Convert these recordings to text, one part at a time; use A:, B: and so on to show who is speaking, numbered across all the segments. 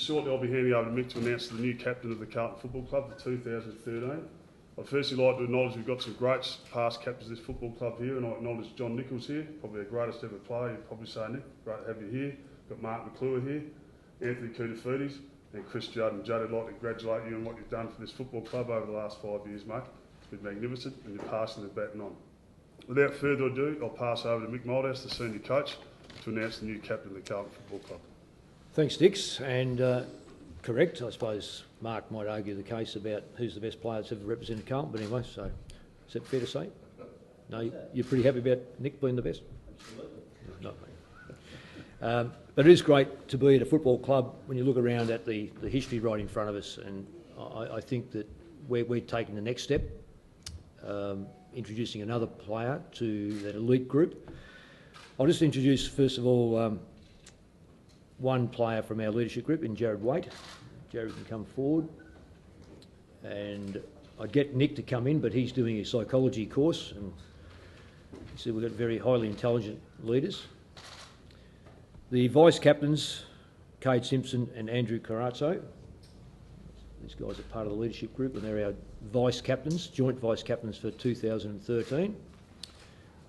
A: shortly I'll be handing over to Mick to announce the new captain of the Carlton Football Club for 2013. I'd firstly like to acknowledge we've got some great past captains of this football club here, and I acknowledge John Nichols here, probably our greatest ever player. You'd probably say, Nick, great to have you here. We've got Marc McClure here, Anthony Koutafidis, and Chris Judd. And Judd, I'd like to congratulate you on what you've done for this football club over the last 5 years, mate. It's been magnificent, and you're passing the baton on. Without further ado, I'll pass over to Mick Moldhouse, the senior coach, to announce the new captain of the Carlton Football Club.
B: Thanks, Dix, and correct. I suppose Marc might argue the case about who's the best player that's ever represented Carlton, but anyway, so is that fair to say? No, you're pretty happy about Nick being the best?
C: Absolutely.
B: No. But it is great to be at a football club when you look around at the history right in front of us, and I think that we're taking the next step, introducing another player to that elite group. I'll just introduce, first of all, one player from our leadership group in Jared Waite. Jared can come forward. And I'd get Nick to come in, but he's doing a psychology course. And you see we've got very highly intelligent leaders. The vice captains, Cade Simpson and Andrew Carazzo. These guys are part of the leadership group, and they're our vice captains, joint vice captains for 2013.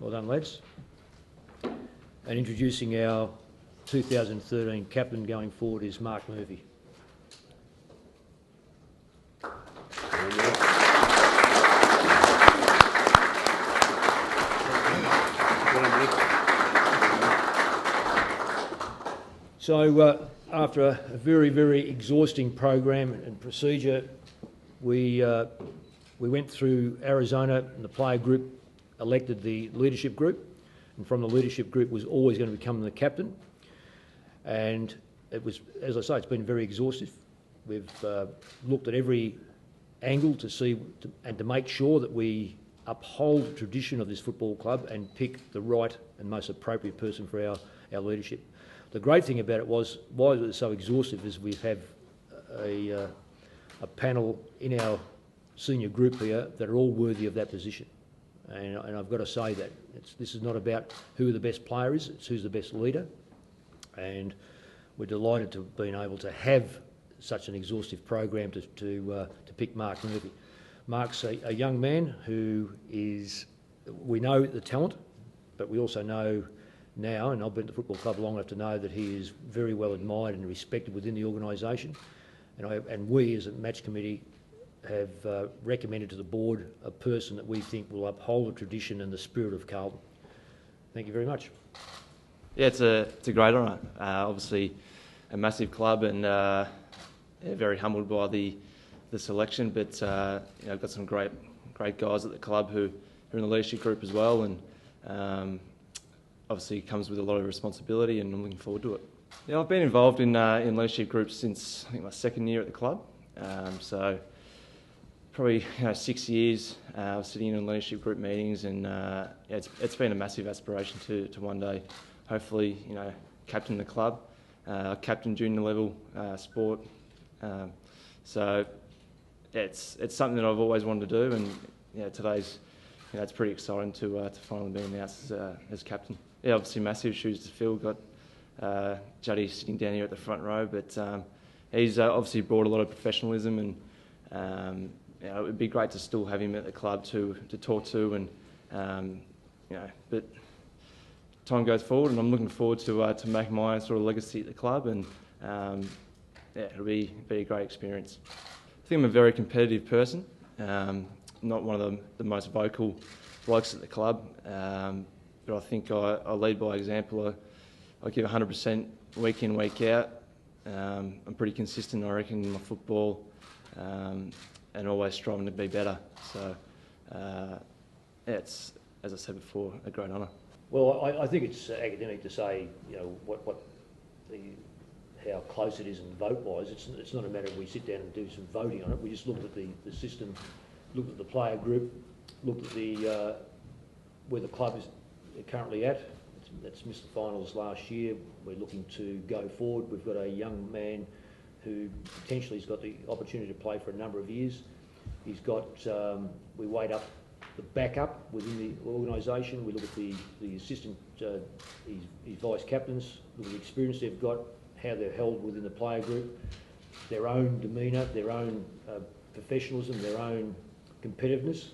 B: Well done, lads. And introducing our 2013 captain going forward is Marc Murphy. So after a very, very exhausting program and procedure, we went through Arizona, and the player group elected the leadership group, and from the leadership group was always going to become the captain. And it was, as I say, it's been very exhaustive. We've looked at every angle to see and to make sure that we uphold the tradition of this football club and pick the right and most appropriate person for our leadership. The great thing about it was, why it was so exhaustive, is we have a panel in our senior group here that are all worthy of that position. And I've got to say that this is not about who the best player is, it's who's the best leader. And we're delighted to have been able to have such an exhaustive program to pick Marc Murphy. Marc's a young man who is, we know the talent, but we also know now, and I've been at the football club long enough to know that he is very well admired and respected within the organisation. And we as a match committee have recommended to the board a person that we think will uphold the tradition and the spirit of Carlton. Thank you very much.
C: Yeah, it's a great honour. Obviously, a massive club, and very humbled by the selection. But I've got some great guys at the club who are in the leadership group as well, and obviously it comes with a lot of responsibility, and I'm looking forward to it. Yeah, I've been involved in leadership groups since I think my second year at the club. So probably 6 years sitting in leadership group meetings, and it's been a massive aspiration to one day, hopefully, captain the club, captain junior level sport. So it's something that I've always wanted to do, and today's it's pretty exciting to finally be announced as captain. Yeah, obviously massive shoes to fill. Got Juddy sitting down here at the front row, but he's obviously brought a lot of professionalism, and it would be great to still have him at the club to talk to, and but time goes forward, and I'm looking forward to make my sort of legacy at the club, and it'll be a great experience. I think I'm a very competitive person, not one of the most vocal blokes at the club, but I think I lead by example. I give 100% week in, week out. I'm pretty consistent, I reckon, in my football, and always striving to be better. So it's, as I said before, a great honour.
B: Well, I think it's academic to say, how close it is in vote-wise. It's not a matter of we sit down and do some voting on it. We just looked at the system, looked at the player group, looked at where the club is currently at. It's missed the finals last year. We're looking to go forward. We've got a young man who potentially has got the opportunity to play for a number of years. He's got, we weighed up the backup within the organisation. We look at the assistant, his vice captains, look at the experience they've got, how they're held within the player group. their own demeanour, their own professionalism, their own competitiveness.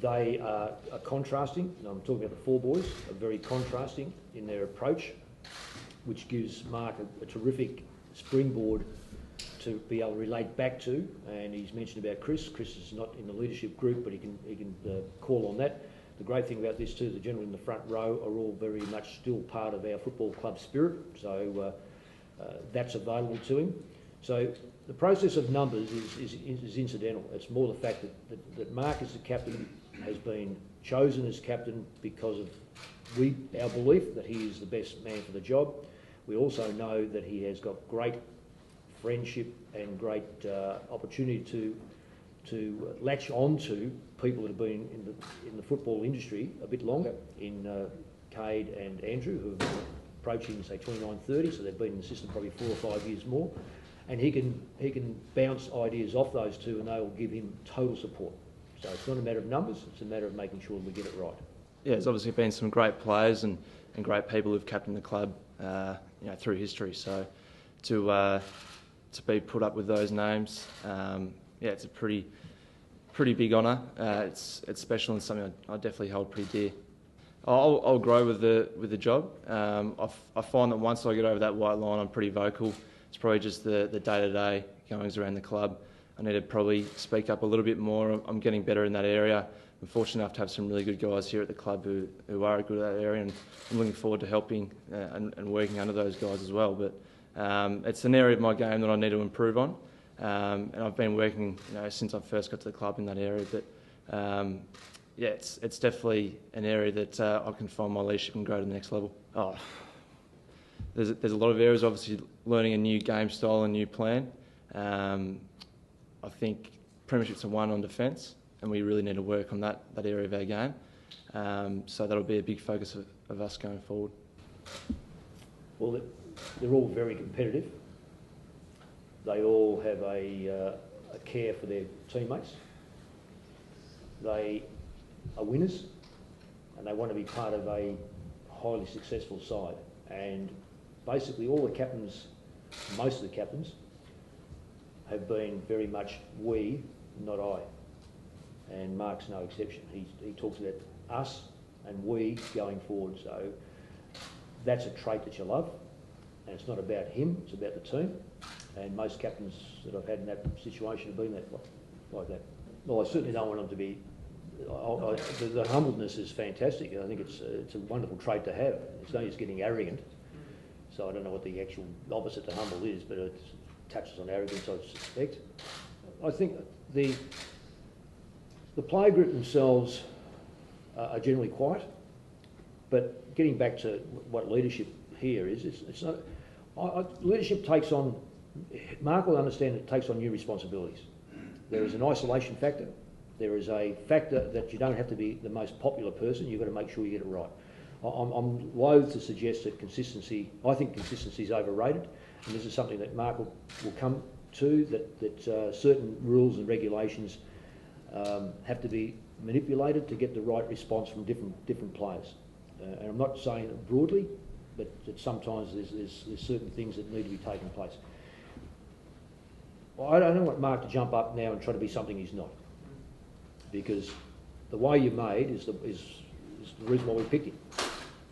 B: They are contrasting, and I'm talking about the four boys, are very contrasting in their approach, which gives Marc a terrific springboard to be able to relate back to. And he's mentioned about Chris. Chris is not in the leadership group, but he can call on that. The great thing about this too, the gentlemen in the front row are all very much still part of our football club spirit, so that's available to him. So the process of numbers is incidental. It's more the fact that Marc as the captain has been chosen as captain because of our belief that he is the best man for the job. We also know that he has got great friendship and great opportunity to latch on to people that have been in the football industry a bit longer, in Cade and Andrew, who have been approaching, say, 29, 30, so they've been in the system probably 4 or 5 years more. And he can bounce ideas off those two, and they will give him total support. So it's not a matter of numbers, it's a matter of making sure we get it right.
C: Yeah, there's obviously been some great players and great people who've captained the club through history. So to be put up with those names, it's a pretty big honour. It's special and something I definitely hold pretty dear. I'll grow with the job. I find that once I get over that white line, I'm pretty vocal. It's probably just the day-to-day goings around the club. I need to probably speak up a little bit more. I'm getting better in that area. I'm fortunate enough to have some really good guys here at the club who are good at that area, and I'm looking forward to helping and working under those guys as well. But it's an area of my game that I need to improve on, and I've been working since I first got to the club in that area. But it's definitely an area that I can find my leadership and grow to the next level. There's a lot of areas, obviously learning a new game style and new plan. I think premierships are won on defence, and we really need to work on that area of our game. So that'll be a big focus of us going forward.
B: Well, they're all very competitive. They all have a care for their teammates. They are winners, and they want to be part of a highly successful side. And basically all the captains, most of the captains, have been very much we, not I. And Marc's no exception. He talks about us and we going forward. So that's a trait that you love. And it's not about him, it's about the team. And most captains that I've had in that situation have been like that. Well, I certainly don't want them to be... the humbleness is fantastic. I think it's a wonderful trait to have. It's not just getting arrogant. So I don't know what the actual opposite to humble is, but it touches on arrogance, I suspect. I think the player group themselves are generally quiet, but getting back to what leadership here is, it's not... leadership takes on... Marc will understand it takes on new responsibilities. There is an isolation factor. There is a factor that you don't have to be the most popular person. You've got to make sure you get it right. I'm loath to suggest that consistency... I think consistency is overrated, and this is something that Marc will come to, that certain rules and regulations have to be manipulated to get the right response from different players. And I'm not saying it broadly, but that sometimes there's certain things that need to be taking place. I don't want Marc to jump up now and try to be something he's not, because the way you're made is the reason why we picked him,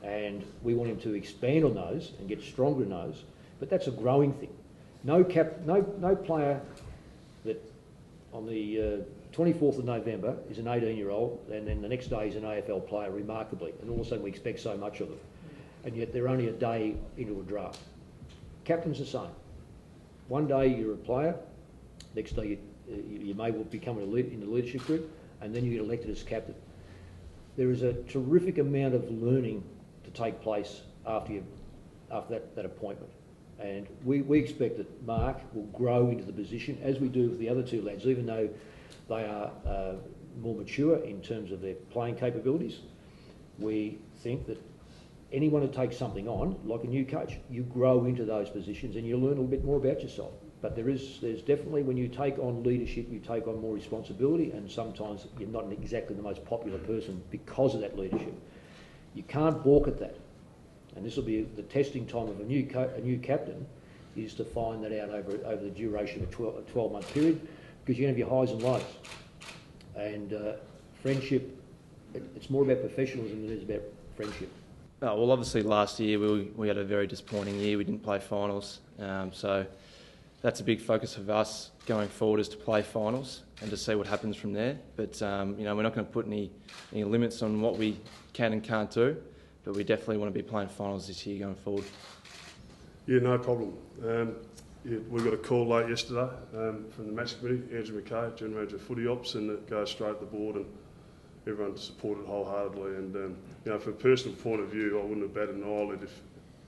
B: and we want him to expand on those and get stronger in those. But that's a growing thing. No player that on the 24th of November is an 18-year-old, and then the next day is an AFL player, remarkably, and all of a sudden we expect so much of them, and yet they're only a day into a draft. Captain's the same. One day you're a player, next day you may well become in the leadership group, and then you get elected as captain. There is a terrific amount of learning to take place after that appointment. And we expect that Marc will grow into the position, as we do with the other two lads, even though they are more mature in terms of their playing capabilities. We think that anyone who takes something on, like a new coach, you grow into those positions and you learn a little bit more about yourself. But there's definitely, when you take on leadership, you take on more responsibility, and sometimes you're not exactly the most popular person because of that leadership. You can't balk at that. And this will be the testing time of a new captain, is to find that out over the duration of a 12-month period, because you're going to have your highs and lows. And friendship, it's more about professionalism than it is about friendship.
C: Oh, well, obviously last year we had a very disappointing year. We didn't play finals, so that's a big focus of us going forward, is to play finals and to see what happens from there. But you know, we're not going to put any limits on what we can and can't do, but we definitely want to be playing finals this year going forward.
A: Yeah, no problem. Yeah, we got a call late yesterday from the match committee, Andrew McKay, General Manager of Footy Ops, and it goes straight to the board, and everyone supported wholeheartedly. And you know, from a personal point of view, I wouldn't have batted an eyelid if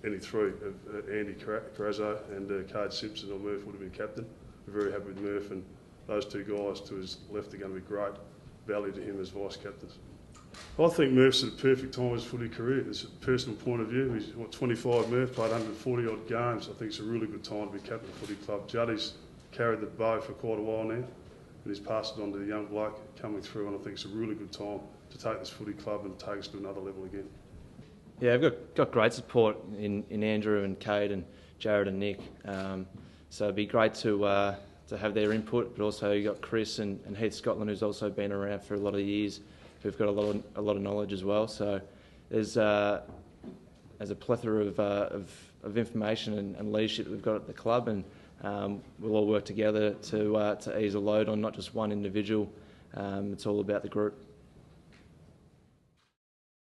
A: any three of Andy Carrazzo and Cade Simpson or Murph would have been captain. We're very happy with Murph, and those two guys to his left are going to be great value to him as vice captains. I think Murph's at a perfect time of his footy career. It's a personal point of view. He's 25. Murph played 140 odd games. I think it's a really good time to be captain of the footy club. Juddy's carried the bow for quite a while now, and he's passed it on to the young bloke coming through. And I think it's a really good time to take this footy club and take us to another level again.
C: Yeah, we've got great support in Andrew and Cade and Jared and Nick. So it'd be great to have their input, but also you've got Chris and Heath Scotland, who's also been around for a lot of years, who've got a lot of knowledge as well. So there's a plethora of information and leadership that we've got at the club, and we'll all work together to ease a load on not just one individual. It's all about the group.